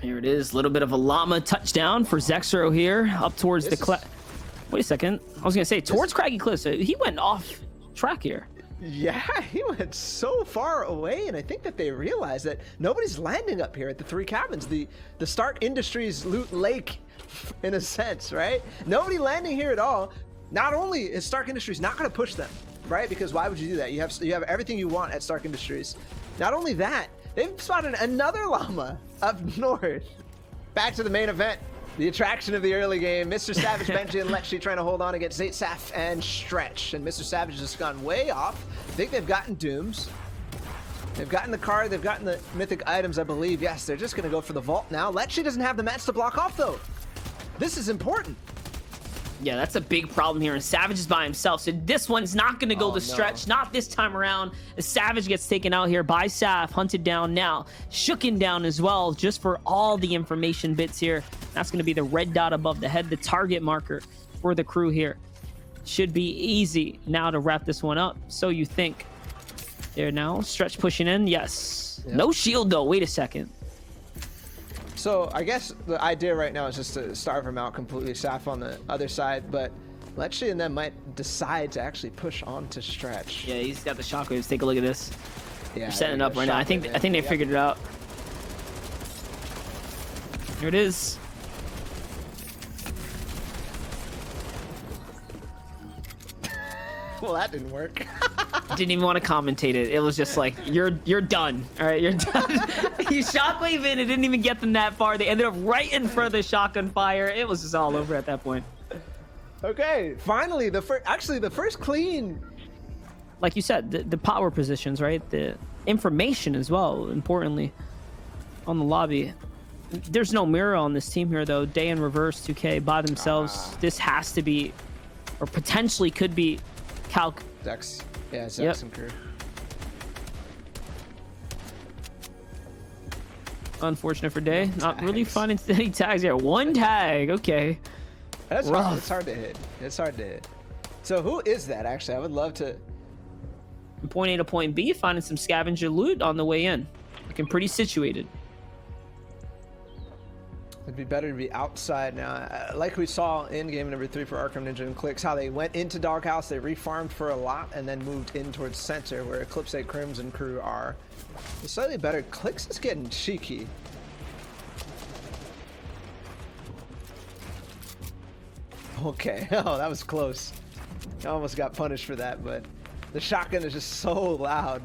Here it is. A little bit of a llama touchdown for Zexro here. Up towards Wait a second. I was going to say, towards Craggy Cliffs. He went off track here. Yeah, he went so far away, and I think that they realized that nobody's landing up here at the three cabins, the Stark Industries loot lake, in a sense, right? Nobody landing here at all. Not only is Stark Industries not going to push them, right? Because why would you do that? You have everything you want at Stark Industries. Not only that, they've spotted another llama up north. Back to the main event. The attraction of the early game, Mr. Savage, Benji, and Lexi trying to hold on against Zatesaf and Stretch. And Mr. Savage has gone way off. I think they've gotten Dooms. They've gotten the card, they've gotten the mythic items, I believe. Yes, they're just going to go for the vault now. Lexi doesn't have the mats to block off, though. This is important. Yeah, that's a big problem here, and Savage is by himself, so this one's not going to go to Stretch, not this time around. The Savage gets taken out here by Saf, hunted down now, shooken down as well, just for all the information bits here. That's going to be the red dot above the head, the target marker for the crew here. Should be easy now to wrap this one up, so you think. There now, Stretch pushing in, yes. Yep. No shield though, wait a second. So I guess the idea right now is just to starve him out completely, Saf on the other side, but Lexi and them might decide to actually push on to Stretch. Yeah, he's got the shockwaves. Take a look at this. Yeah, they're setting it up right now. I think they figured it out. Here it is. Well, that didn't work. Didn't even want to commentate it. It was just like, you're done. All right, you're done. You shockwave in. It didn't even get them that far. They ended up right in front of the shotgun fire. It was just all over at that point. Okay, finally, the first clean. Like you said, the power positions, right? The information as well, importantly, on the lobby. There's no mirror on this team here, though. Day and Reverse 2K by themselves. This has to be, or potentially could be, Calc. Zex. Yeah, Zex and crew. Unfortunate for Day. Not really finding any tags here. One tag. Okay. That's rough. It's hard to hit. It's hard to hit. So who is that, actually? I would love to. From point A to point B, finding some scavenger loot on the way in. Looking pretty situated. It'd be better to be outside now. Like we saw in game number 3 for Arkham Ninja and Clicks, how they went into Doghouse, they refarmed for a lot, and then moved in towards center, where Eclipse 8 Crimson crew are. It's slightly better. Clicks is getting cheeky. Okay. Oh, that was close. I almost got punished for that, but the shotgun is just so loud.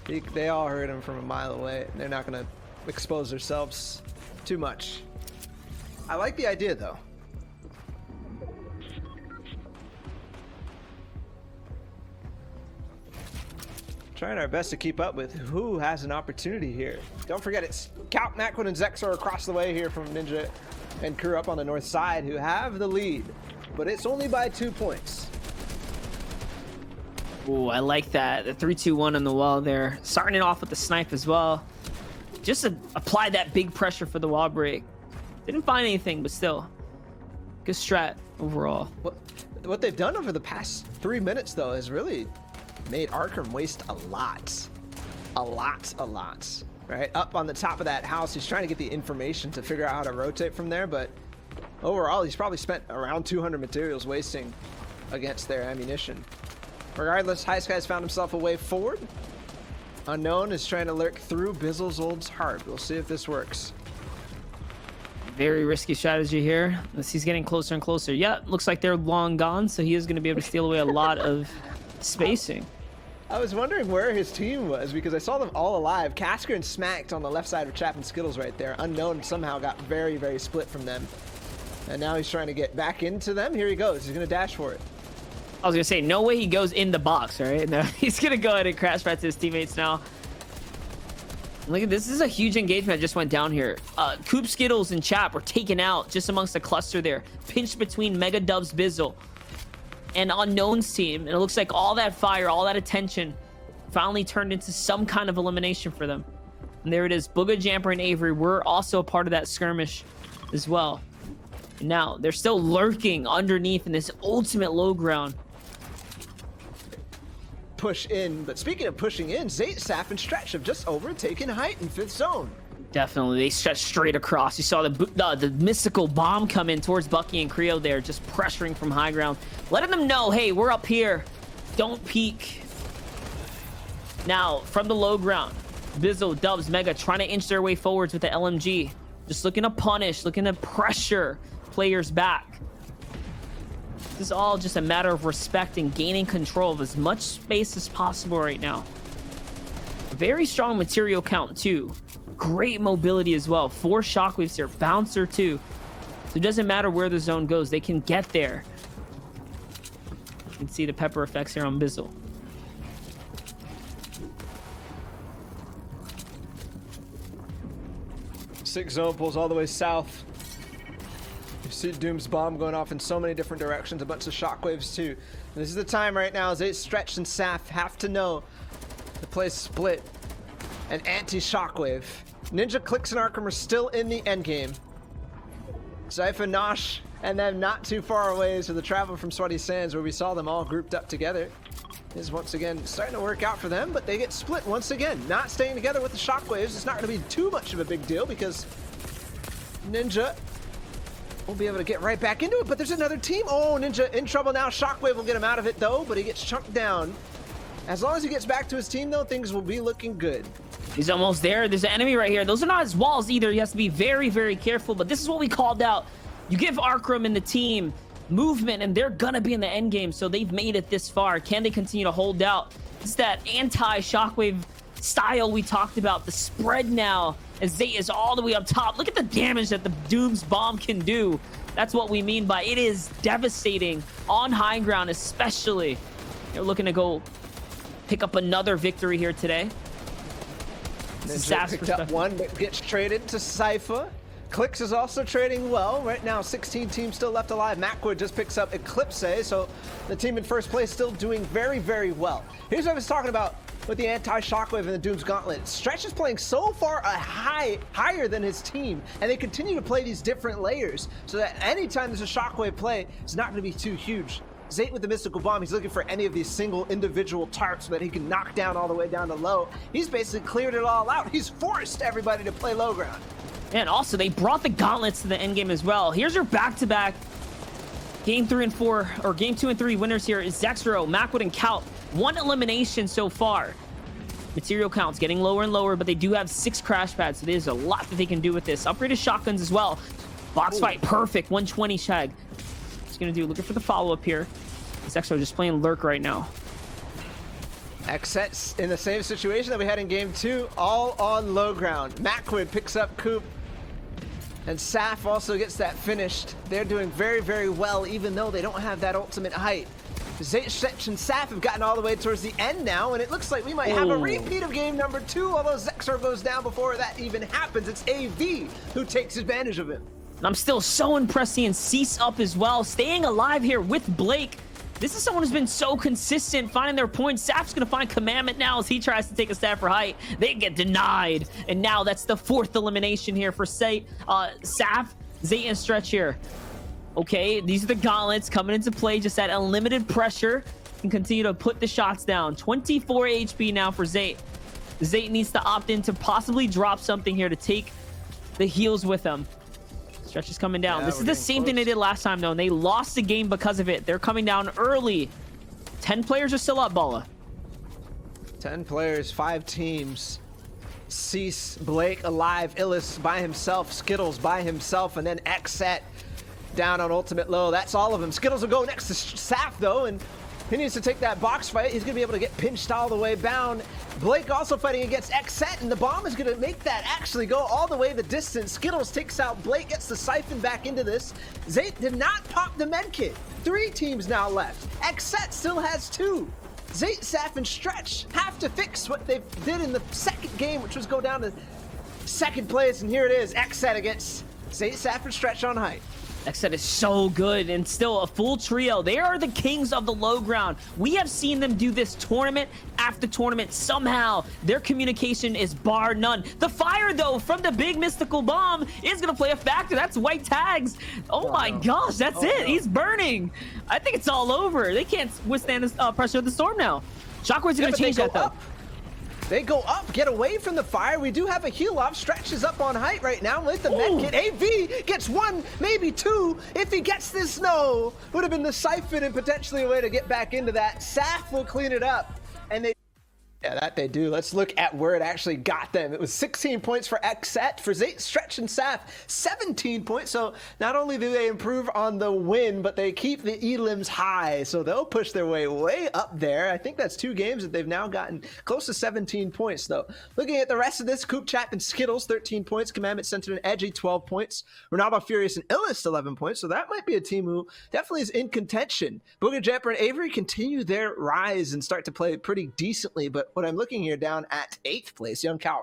They all heard him from a mile away. They're not going to expose themselves too much. I like the idea, though. Trying our best to keep up with who has an opportunity here. Don't forget, it's Calc, Macquin, and Zexor across the way here from Ninja and crew up on the north side who have the lead, but it's only by 2 points. Ooh, I like that. The 3-2-1 on the wall there. Starting it off with the snipe as well. Just to apply that big pressure for the wall break. Didn't find anything, but still. Good strat overall. What they've done over the past 3 minutes, though, has really made Arkham waste a lot. A lot. Right? Up on the top of that house, he's trying to get the information to figure out how to rotate from there, but overall, he's probably spent around 200 materials wasting against their ammunition. Regardless, High Skies found himself a way forward. Unknown is trying to lurk through Bizzle's old heart. We'll see if this works. Very risky strategy here. As he's getting closer and closer. Yeah, looks like they're long gone, so he is going to be able to steal away a lot of spacing. I was wondering where his team was because I saw them all alive. Casker and Smacked on the left side of Chap and Skittles right there. Unknown somehow got very, very split from them. And now he's trying to get back into them. Here he goes. He's going to dash for it. I was going to say, no way he goes in the box, right? No, he's going to go ahead and crash back to his teammates now. Look at this. This is a huge engagement that just went down here. Coop, Skittles, and Chap were taken out just amongst the cluster there. Pinched between Mega Dubs, Bizzle, and Unknown's team. And it looks like all that fire, all that attention finally turned into some kind of elimination for them. And there it is. Booga, Jamper, and Avery were also a part of that skirmish as well. And now they're still lurking underneath in this ultimate low ground. Push in, but speaking of pushing in, Zate, Saf, and Stretch have just overtaken height in 5th zone. Definitely, they stretched straight across. You saw the mystical bomb come in towards Bucky and Creo there, just pressuring from high ground, letting them know, hey, we're up here. Don't peek. Now, from the low ground, Bizzle, Dubs, Mega trying to inch their way forwards with the LMG. Just looking to punish, looking to pressure players back. This is all just a matter of respect and gaining control of as much space as possible right now. Very strong material count, too. Great mobility as well. 4 shockwaves here, bouncer too. So it doesn't matter where the zone goes, they can get there. You can see the pepper effects here on Bizzle. Six zone pulls all the way south. You see Doom's bomb going off in so many different directions, a bunch of shockwaves too. And this is the time right now as Stretch and Saf have to know the play split. An anti-shockwave. Ninja, Clicks, and Arkham are still in the endgame. Zypha, Nosh, and them not too far away, so the travel from Sweaty Sands, where we saw them all grouped up together, is once again starting to work out for them, but they get split once again. Not staying together with the shockwaves. It's not going to be too much of a big deal because Ninja will be able to get right back into it, but there's another team. Oh, Ninja in trouble now. Shockwave will get him out of it, though, but he gets chunked down. As long as he gets back to his team, though, things will be looking good. He's almost there. There's an enemy right here. Those are not his walls either. He has to be very, very careful, but this is what we called out. You give Arkham and the team movement, and they're gonna be in the end game, so they've made it this far. Can they continue to hold out? It's that anti-shockwave style we talked about. The spread now, as Zay is all the way up top. Look at the damage that the Doom's bomb can do. That's what we mean by it is devastating on high ground, especially. They're looking to go pick up another victory here today. Ninja picked up one, but gets traded to Zypha. Clicks is also trading well. Right now, 16 teams still left alive. Macwood just picks up Eclipse, so the team in first place still doing very, very well. Here's what I was talking about with the anti-shockwave and the Doom's Gauntlet. Stretch is playing so far higher than his team, and they continue to play these different layers, so that anytime there's a shockwave play, it's not going to be too huge. Zayt with the mystical bomb, he's looking for any of these single individual tarps that he can knock down all the way down to low. He's basically cleared it all out. He's forced everybody to play low ground. And also, they brought the gauntlets to the end game as well. Here's your back-to-back game 3 and 4, or game 2 and 3 winners here is Zexro, Macwood, and Kaut. 1 elimination so far. Material counts getting lower and lower, but they do have 6 crash pads, so there's a lot that they can do with this. Upgraded shotguns as well. Box fight, perfect. 120 Shag. What's gonna do? Looking for the follow-up here. Zexro just playing lurk right now. Xset's in the same situation that we had in game 2, all on low ground. Macwood picks up Coop, and Saf also gets that finished. They're doing very, very well, even though they don't have that ultimate height. Zayt, Stretch, and Saf have gotten all the way towards the end now, and it looks like we might have a repeat of game number 2, although Zexor goes down before that even happens. It's AV who takes advantage of him. I'm still so impressed seeing Cease up as well, staying alive here with Blake. This is someone who's been so consistent, finding their points. Saf's gonna find Commandment now as he tries to take a stab for height. They get denied. And now that's the 4th elimination here for Saf, Zayt, and Stretch here. Okay, these are the gauntlets coming into play. Just that unlimited pressure and continue to put the shots down. 24 HP now for Zayt. Zayt needs to opt in to possibly drop something here to take the heals with him. Stretch is coming down. This is the same thing they did last time, though, and they lost the game because of it. They're coming down early. 10 players are still up, Balla. 10 players, 5 teams. Cease, Blake alive, Illis by himself, Skittles by himself, and then Xset down on ultimate low. That's all of them. Skittles will go next to Saf, though, and he needs to take that box fight. He's going to be able to get pinched all the way down. Blake also fighting against Xset, and the bomb is going to make that actually go all the way the distance. Skittles takes out Blake, gets the siphon back into this. Zayt did not pop the medkit. 3 teams now left. Xset still has 2. Zayt, Saf, and Stretch have to fix what they did in the second game, which was go down to 2nd place, and here it is. Xset against Zayt, Saf, and Stretch on height. Xset is so good, and still a full trio. They are the kings of the low ground. We have seen them do this tournament after tournament. Somehow, their communication is bar none. The fire, though, from the big mystical bomb is going to play a factor. That's white tags. Oh my gosh, that's it. He's burning. I think it's all over. They can't withstand the pressure of the storm now. Shockwave's going to change that, though. They go up, get away from the fire. We do have a heal off. Stretch is up on height right now with the med kit. AV gets one, maybe two. If he gets this, no. Would have been the siphon and potentially a way to get back into that. Saf will clean it up. And they... Yeah, that they do. Let's look at where it actually got them. It was 16 points for Xset. For Stretch and Saf, 17 points. So not only do they improve on the win, but they keep the elims high. So they'll push their way up there. I think that's 2 games that they've now gotten close to 17 points, though. Looking at the rest of this, Coop Chap and Skittles, 13 points. Commandment Center and Edgy, 12 points. Ronaldo Furious and Illist, 11 points. So that might be a team who definitely is in contention. Booger Jumper and Avery continue their rise and start to play pretty decently, but what I'm looking here down at 8th place, Young Cal